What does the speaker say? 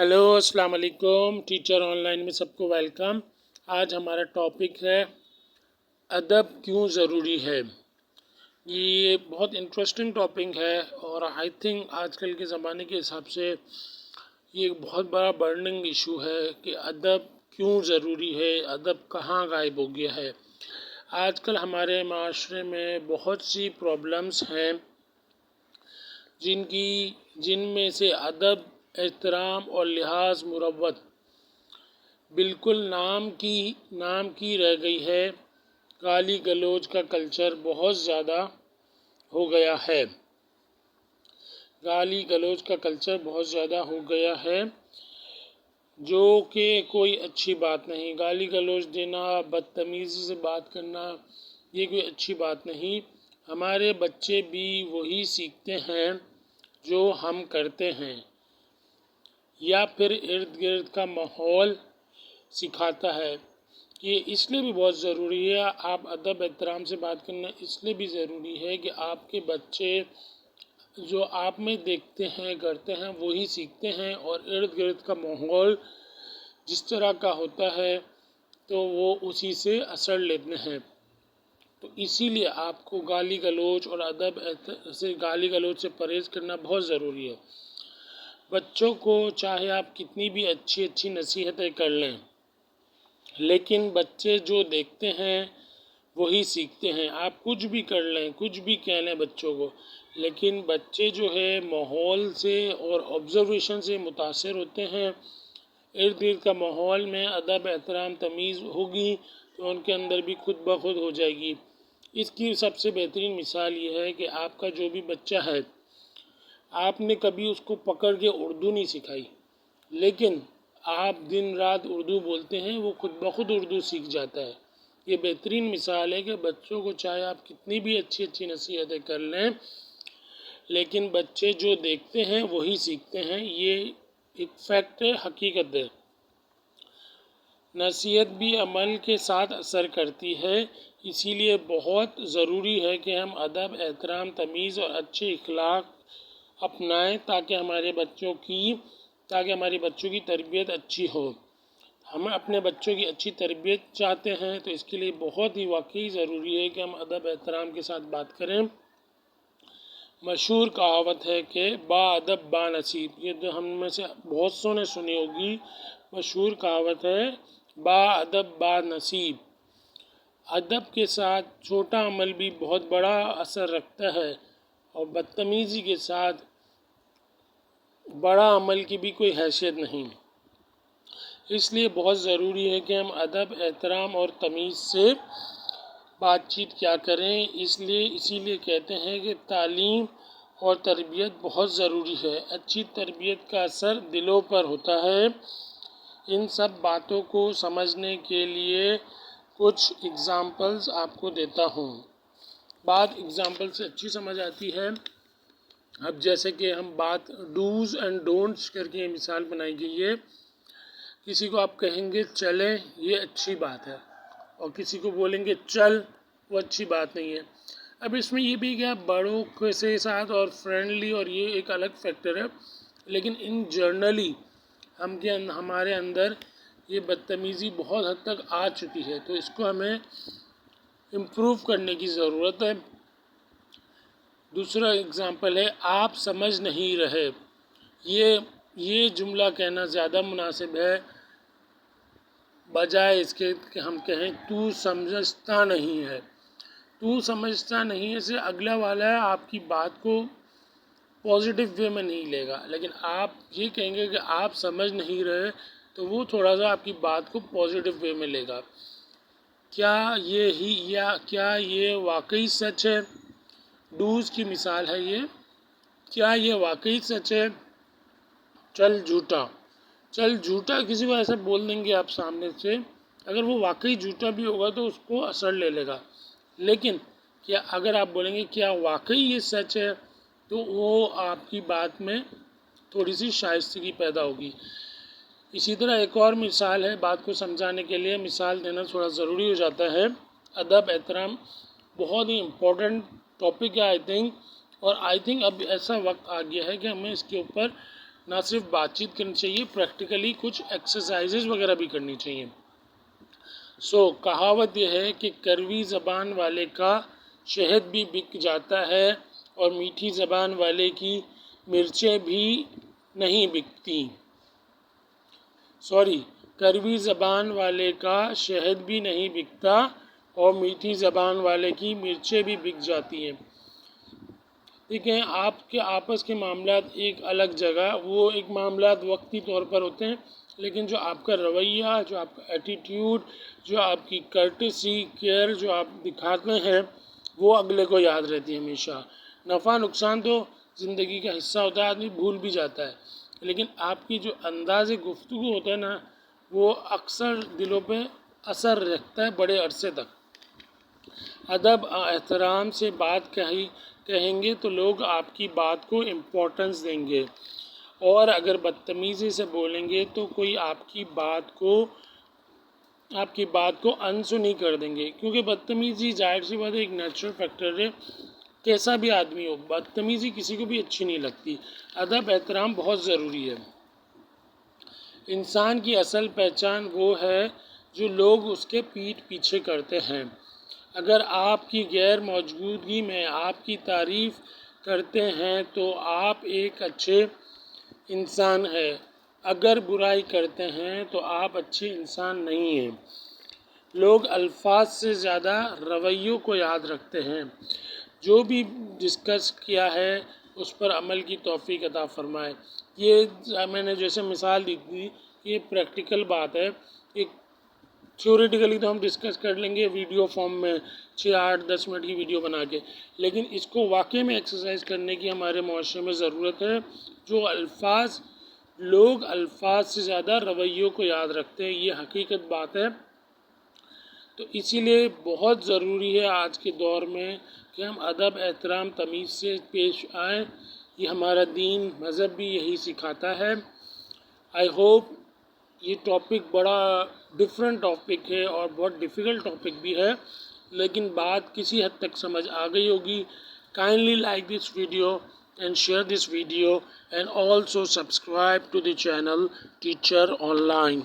Hello अस्सलाम वालेकुम। Teacher online में सबको वेलकम। आज हमारा टॉपिक है अदब क्यों ज़रूरी है। ये बहुत इंटरेस्टिंग टॉपिक है और आई थिंक आजकल के ज़माने के हिसाब से ये एक बहुत बड़ा बर्निंग इशू है कि अदब क्यों ज़रूरी है, अदब कहाँ गायब हो गया है। आजकल हमारे माशरे में बहुत सी प्रॉब्लम्स हैं जिनमें से अदब, एहतराम और लिहाज मुरव्वत बिल्कुल नाम की रह गई है। गाली गलौज का कल्चर बहुत ज़्यादा हो गया है। गाली गलौज का कल्चर बहुत ज़्यादा हो गया है जो कि कोई अच्छी बात नहीं। गाली गलौज देना, बदतमीज़ी से बात करना, ये कोई अच्छी बात नहीं। हमारे बच्चे भी वही सीखते हैं जो हम करते हैं या फिर इर्द गिर्द का माहौल सिखाता है। ये इसलिए भी बहुत ज़रूरी है, आप अदब एहतराम से बात करना इसलिए भी ज़रूरी है कि आपके बच्चे जो आप में देखते हैं, करते हैं, वही सीखते हैं और इर्द गिर्द का माहौल जिस तरह का होता है तो वो उसी से असर लेते हैं। तो इसीलिए आपको गाली गलौज और गाली गलौज से परहेज़ करना बहुत ज़रूरी है। बच्चों को चाहे आप कितनी भी अच्छी नसीहतें कर लें, लेकिन बच्चे जो देखते हैं वही सीखते हैं। आप कुछ भी कर लें, कुछ भी कह लें बच्चों को, लेकिन बच्चे जो है माहौल से और ऑब्ज़र्वेशन से मुतासर होते हैं। इर्द गिर्द का माहौल में अदब एहतराम तमीज़ होगी तो उनके अंदर भी खुद ब खुद हो जाएगी। इसकी सबसे बेहतरीन मिसाल ये है कि आपका जो भी बच्चा है, आपने कभी उसको पकड़ के उर्दू नहीं सिखाई, लेकिन आप दिन रात उर्दू बोलते हैं, वो खुद ब खुद उर्दू सीख जाता है। ये बेहतरीन मिसाल है कि बच्चों को चाहे आप कितनी भी अच्छी नसीहतें कर लें, लेकिन बच्चे जो देखते हैं वही सीखते हैं। ये एक फैक्ट है, हकीकत है। नसीहत भी अमल के साथ असर करती है, इसीलिए बहुत ज़रूरी है कि हम अदब, एहतराम, तमीज़ और अच्छे इखलाक अपनाएं ताकि हमारे बच्चों की तरबियत अच्छी हो। हम अपने बच्चों की अच्छी तरबियत चाहते हैं तो इसके लिए बहुत ही वाकई ज़रूरी है कि हम अदब एहतराम के साथ बात करें। मशहूर कहावत है कि बाअदब बानसीब, ये तो हम में से बहुत सौ ने सुनी होगी। मशहूर कहावत है बाअदब बानसीब। अदब के साथ छोटा अमल भी बहुत बड़ा असर रखता है और बदतमीज़ी के साथ बड़ा अमल की भी कोई हैसियत नहीं। इसलिए बहुत ज़रूरी है कि हम अदब, एहतराम और तमीज़ से बातचीत क्या करें। इसीलिए कहते हैं कि तालीम और तरबियत बहुत ज़रूरी है। अच्छी तरबियत का असर दिलों पर होता है। इन सब बातों को समझने के लिए कुछ एग्ज़ाम्पल्स आपको देता हूँ। बात एग्ज़ाम्पल से अच्छी समझ आती है। अब जैसे कि हम बात डूज़ एंड डोंट्स करके मिसाल बनाई गई है। किसी को आप कहेंगे चलें, ये अच्छी बात है, और किसी को बोलेंगे चल, वो अच्छी बात नहीं है। अब इसमें ये भी क्या, बड़ों के साथ और फ्रेंडली और ये एक अलग फैक्टर है, लेकिन इन जनरली हमारे अंदर ये बदतमीज़ी बहुत हद तक आ चुकी है, तो इसको हमें इम्प्रूव करने की ज़रूरत है। दूसरा एग्ज़ाम्पल है आप समझ नहीं रहे। ये जुमला कहना ज़्यादा मुनासिब है बजाय इसके कि हम कहें तू समझता नहीं है। तू समझता नहीं है से अगला वाला आपकी बात को पॉजिटिव वे में नहीं लेगा, लेकिन आप ये कहेंगे कि आप समझ नहीं रहे तो वो थोड़ा सा आपकी बात को पॉजिटिव वे में लेगा। क्या ये वाकई सच है? डूज़ की मिसाल है ये। क्या ये वाकई सच है? चल झूठा किसी को ऐसा बोल देंगे आप सामने से, अगर वो वाकई झूठा भी होगा तो उसको असर ले लेगा। लेकिन क्या अगर आप बोलेंगे क्या वाकई ये सच है, तो वो आपकी बात में थोड़ी सी शाइस्तगी पैदा होगी। इसी तरह एक और मिसाल है, बात को समझाने के लिए मिसाल देना थोड़ा ज़रूरी हो जाता है। अदब एहतराम बहुत ही इम्पोर्टेंट टॉपिक है आई थिंक, और आई थिंक अब ऐसा वक्त आ गया है कि हमें इसके ऊपर نہ صرف بات چیت کرنی چاہیے، پریکٹیکلی کچھ ایکسرسائزز وغیرہ بھی کرنی چاہیے۔ کہاوت یہ ہے کہ کڑوی زبان والے کا شہد بھی بک جاتا ہے اور میٹھی زبان والے کی مرچیں بھی نہیں بکتی۔ کڑوی زبان والے کا شہد بھی نہیں بکتا اور میٹھی زبان والے کی مرچیں بھی بک جاتی ہیں۔ دیکھیں، آپ کے آپس کے معاملات ایک الگ جگہ، وہ ایک معاملات وقتی طور پر ہوتے ہیں، لیکن جو آپ کا رویہ، جو آپ کا ایٹیٹیوڈ، جو آپ کی کرٹسی، کیئر جو آپ دکھاتے ہیں، وہ اگلے کو یاد رہتی ہے ہمیشہ۔ نفع نقصان تو زندگی کا حصہ ہوتا ہے، آدمی بھول بھی جاتا ہے، لیکن آپ کی جو انداز گفتگو ہوتا ہے نا، وہ اکثر دلوں پہ اثر رکھتا ہے بڑے عرصے تک۔ ادب احترام سے بات کہیں گے تو لوگ آپ کی بات کو امپورٹنس دیں گے، اور اگر بدتمیزی سے بولیں گے تو کوئی آپ کی بات کو انسنی کر دیں گے، کیونکہ بدتمیزی ظاہر سی بات ہے ایک نیچرل فیکٹر ہے، کیسا بھی آدمی ہو، بدتمیزی کسی کو بھی اچھی نہیں لگتی۔ ادب احترام بہت ضروری ہے۔ انسان کی اصل پہچان وہ ہے جو لوگ اس کے پیٹھ پیچھے کرتے ہیں۔ اگر آپ کی غیر موجودگی میں آپ کی تعریف کرتے ہیں تو آپ ایک اچھے انسان ہیں، اگر برائی کرتے ہیں تو آپ اچھے انسان نہیں ہیں۔ لوگ الفاظ سے زیادہ رویوں کو یاد رکھتے ہیں۔ جو بھی ڈسکس کیا ہے اس پر عمل کی توفیق عطا فرمائے۔ یہ میں نے جیسے مثال دی تھی، یہ پریکٹیکل بات ہے۔ ایک تھیوریٹیکلی تو ہم ڈسکس کر لیں گے ویڈیو فارم میں 6، 8، 10 منٹ کی ویڈیو بنا کے، لیکن اس کو واقعی میں ایکسرسائز کرنے کی ہمارے معاشرے میں ضرورت ہے۔ لوگ الفاظ سے زیادہ رویوں کو یاد رکھتے ہیں، یہ حقیقت بات ہے۔ تو اسی لیے بہت ضروری ہے آج کے دور میں کہ ہم ادب احترام تمیز سے پیش آئیں۔ یہ ہمارا دین مذہب بھی یہی سکھاتا ہے۔ آئی ہوپ یہ ٹاپک بڑا ڈیفرنٹ ٹاپک ہے اور بہت ڈیفیکلٹ ٹاپک بھی ہے، لیکن بات کسی حد تک سمجھ آ گئی ہوگی۔ Kindly like this video and share this video and also subscribe to the channel Teacher Online.